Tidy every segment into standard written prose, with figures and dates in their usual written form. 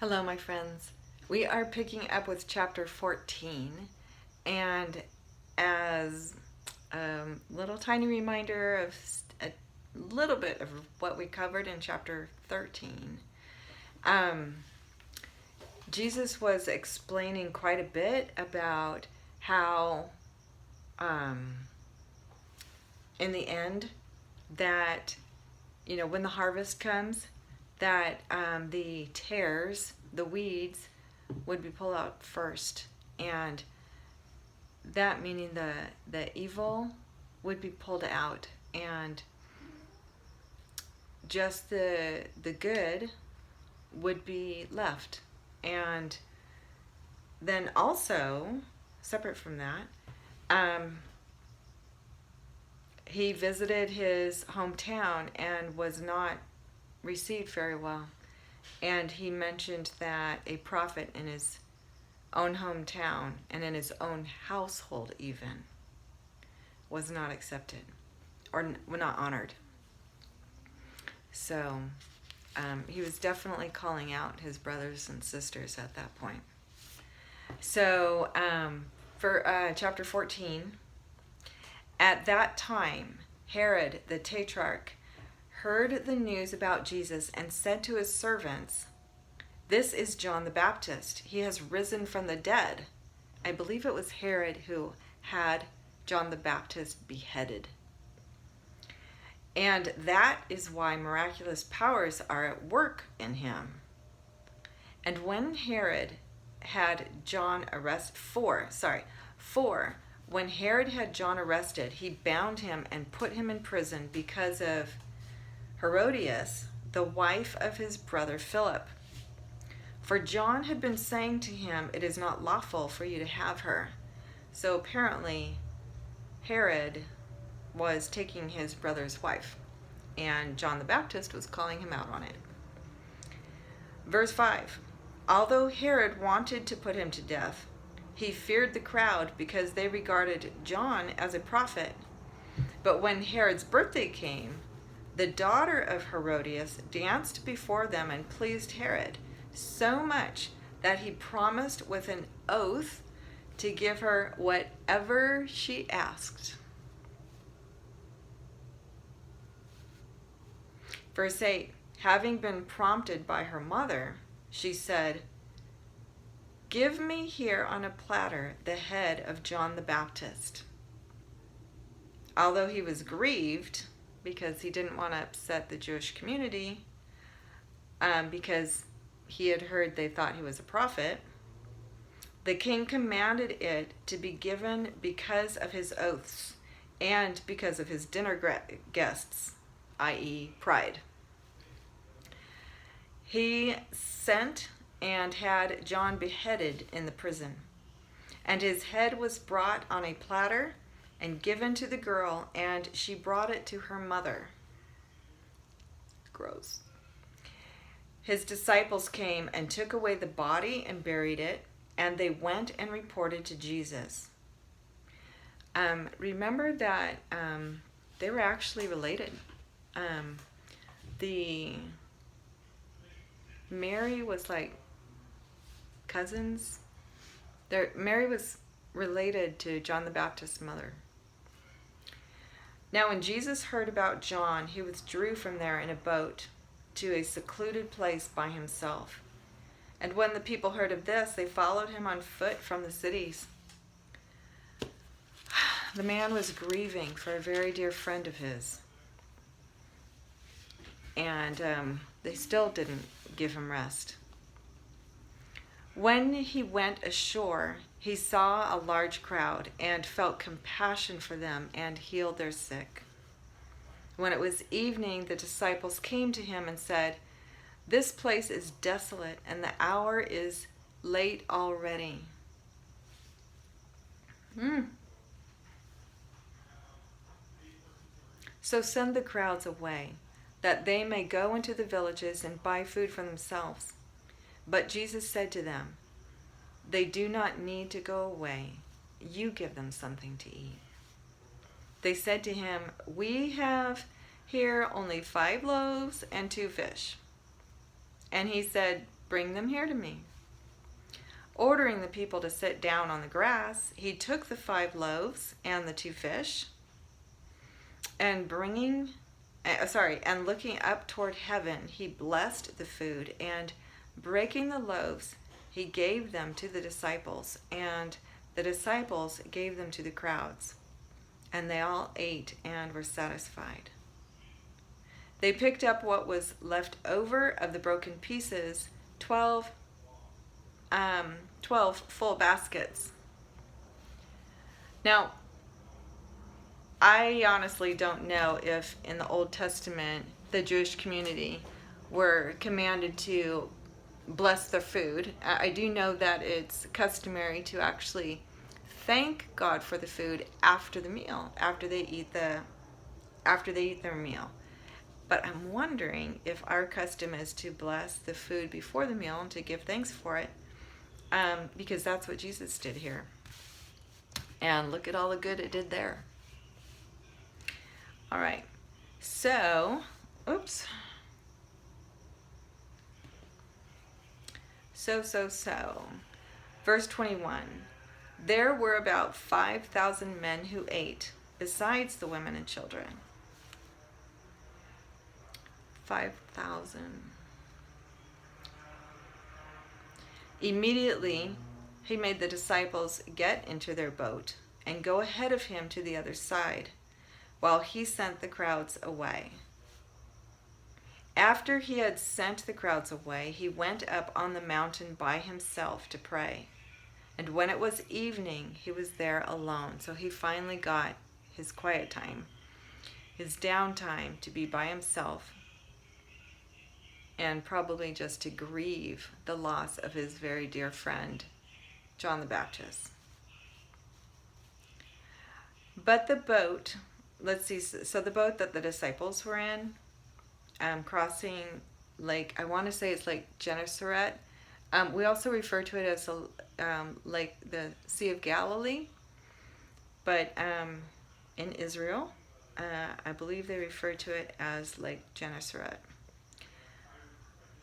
Hello, my friends. We are picking up with chapter 14, and as a little tiny reminder of a little bit of what we covered in chapter 13, um, Jesus was explaining quite a bit about how, um, in the end, that when the harvest comes, that the tares, the weeds, would be pulled out first, and that meaning the evil would be pulled out, and just the good would be left. And then also, separate from that, he visited his hometown and was not received very well. And he mentioned that a prophet in his own hometown and in his own household even was not accepted or not honored. So he was definitely calling out his brothers and sisters at that point. So for chapter 14, at that time, Herod the Tetrarch heard the news about Jesus and said to his servants, "This is John the Baptist. He has risen from the dead." I believe it was Herod who had John the Baptist beheaded. And that is why miraculous powers are at work in him. And when Herod had John arrested, when Herod had John arrested, he bound him and put him in prison because of Herodias, the wife of his brother Philip. For John had been saying to him, "It is not lawful for you to have her." So apparently Herod was taking his brother's wife, and John the Baptist was calling him out on it. Verse 5, although Herod wanted to put him to death, he feared the crowd because they regarded John as a prophet. But when Herod's birthday came, the daughter of Herodias danced before them and pleased Herod so much that he promised with an oath to give her whatever she asked. Verse 8, having been prompted by her mother, she said, "Give me here on a platter the head of John the Baptist." Although he was grieved because he didn't want to upset the Jewish community, because he had heard they thought he was a prophet, the king commanded it to be given because of his oaths and because of his dinner guests, i.e. pride. He sent and had John beheaded in the prison, and his head was brought on a platter and given to the girl, and she brought it to her mother. Gross. His disciples came and took away the body and buried it, and they went and reported to Jesus. Remember that they were actually related. Mary was like cousins. Mary was related to John the Baptist's mother. Now when Jesus heard about John, he withdrew from there in a boat to a secluded place by himself. And when the people heard of this, they followed him on foot from the cities. The man was grieving for a very dear friend of his. And they still didn't give him rest. When he went ashore, he saw a large crowd and felt compassion for them and healed their sick. When it was evening, the disciples came to him and said, "This place is desolate and the hour is late already." So send the crowds away, that they may go into the villages and buy food for themselves. But Jesus said to them, "They do not need to go away. You give them something to eat." They said to him, "We have here only 5 loaves and 2 fish." And he said, Bring them here to me." Ordering the people to sit down on the grass, he took the 5 loaves and the 2 fish, and looking up toward heaven, he blessed the food, and breaking the loaves, he gave them to the disciples, and the disciples gave them to the crowds. And they all ate and were satisfied. They picked up what was left over of the broken pieces, 12 full baskets. Now, I honestly don't know if in the Old Testament the Jewish community were commanded to bless their food. I do know that it's customary to actually thank God for the food after the meal, after they eat their meal. But I'm wondering if our custom is to bless the food before the meal and to give thanks for it, because that's what Jesus did here. And look at all the good it did there. All right. So, Verse 21. There were about 5,000 men who ate, besides the women and children. 5,000. Immediately, he made the disciples get into their boat and go ahead of him to the other side, while he sent the crowds away. After he had sent the crowds away, he went up on the mountain by himself to pray. And when it was evening, he was there alone. So he finally got his quiet time, his downtime to be by himself, and probably just to grieve the loss of his very dear friend, John the Baptist. But the boat, so the boat that the disciples were in, crossing Lake, I want to say it's Lake Gennesaret. We also refer to it as like the Sea of Galilee, but in Israel, I believe they refer to it as Lake Gennesaret.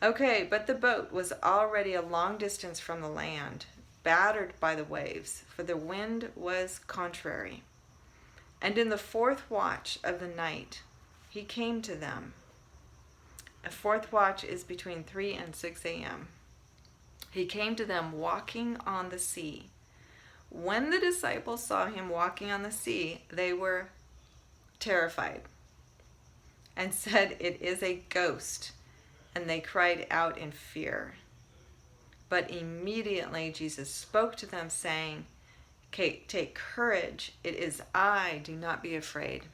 Okay, but the boat was already a long distance from the land, battered by the waves, for the wind was contrary. And in the 4th watch of the night, he came to them. A 4th watch is between 3 and 6 a.m. He came to them walking on the sea. When the disciples saw him walking on the sea, they were terrified and said, "It is a ghost." And they cried out in fear. But immediately Jesus spoke to them, saying, "Take courage, it is I, do not be afraid."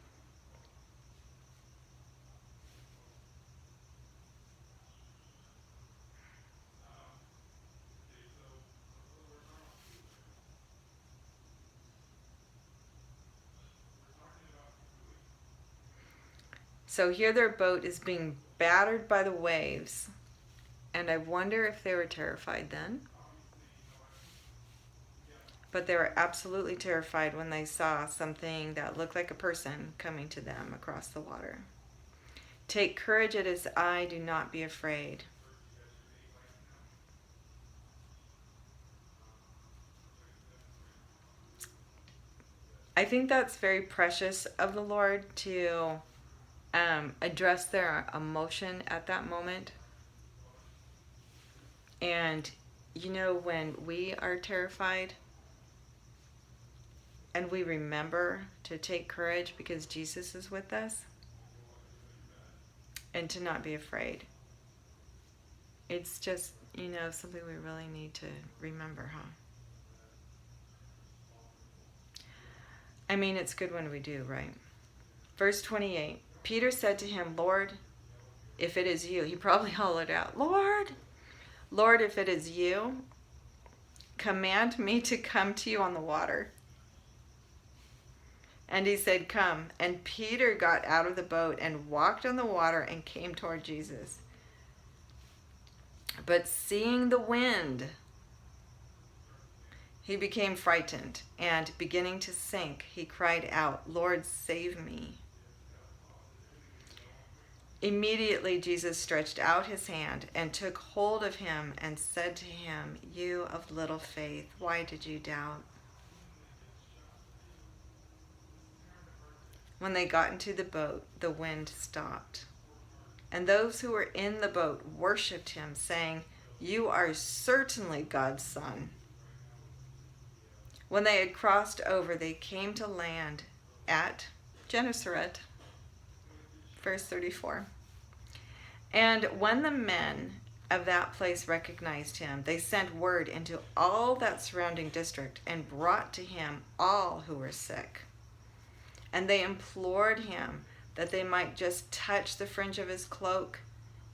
So here their boat is being battered by the waves, and I wonder if they were terrified then. But they were absolutely terrified when they saw something that looked like a person coming to them across the water. "Take courage, it is I, do not be afraid." I think that's very precious of the Lord to address their emotion at that moment. And when we are terrified and we remember to take courage because Jesus is with us, and to not be afraid, it's just something we really need to remember, huh? I mean, it's good when we do, right? Verse 28. Peter said to him, "Lord, if it is you," he probably hollered out, "Lord, Lord, if it is you, command me to come to you on the water." And he said, "Come." And Peter got out of the boat and walked on the water and came toward Jesus. But seeing the wind, he became frightened, and beginning to sink, he cried out, "Lord, save me." Immediately Jesus stretched out his hand and took hold of him and said to him, "You of little faith, why did you doubt?" When they got into the boat, the wind stopped. And those who were in the boat worshipped him, saying, "You are certainly God's Son." When they had crossed over, they came to land at Gennesaret. Verse 34. And when the men of that place recognized him, they sent word into all that surrounding district and brought to him all who were sick. And they implored him that they might just touch the fringe of his cloak,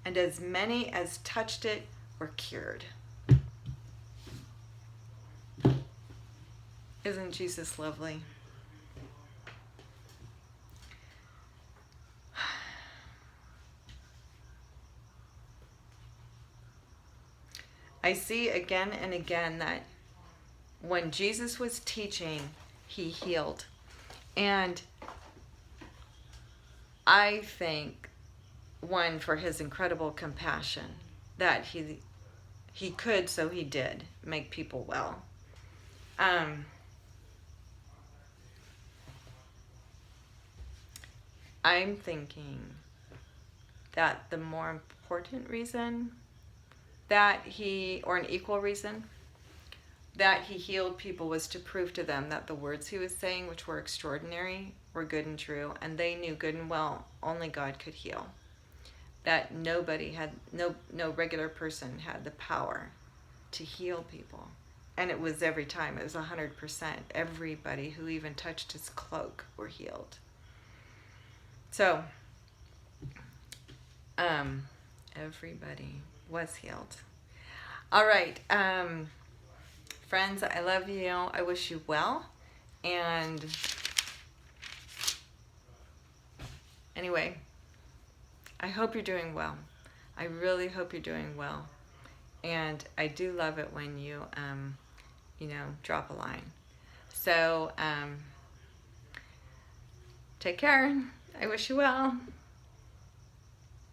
and as many as touched it were cured. Isn't Jesus lovely? I see again and again that when Jesus was teaching, he healed. And I thank one for his incredible compassion that he could, so he did, make people well. I'm thinking that the more important reason that or an equal reason that he healed people was to prove to them that the words he was saying, which were extraordinary, were good and true, and they knew good and well only God could heal. That nobody had, no regular person had the power to heal people. And it was every time, it was 100%. Everybody who even touched his cloak were healed. So, everybody was healed. All right, friends, I love you. I wish you well. And anyway, I hope you're doing well. I really hope you're doing well. And I do love it when you, drop a line. So, take care. I wish you well.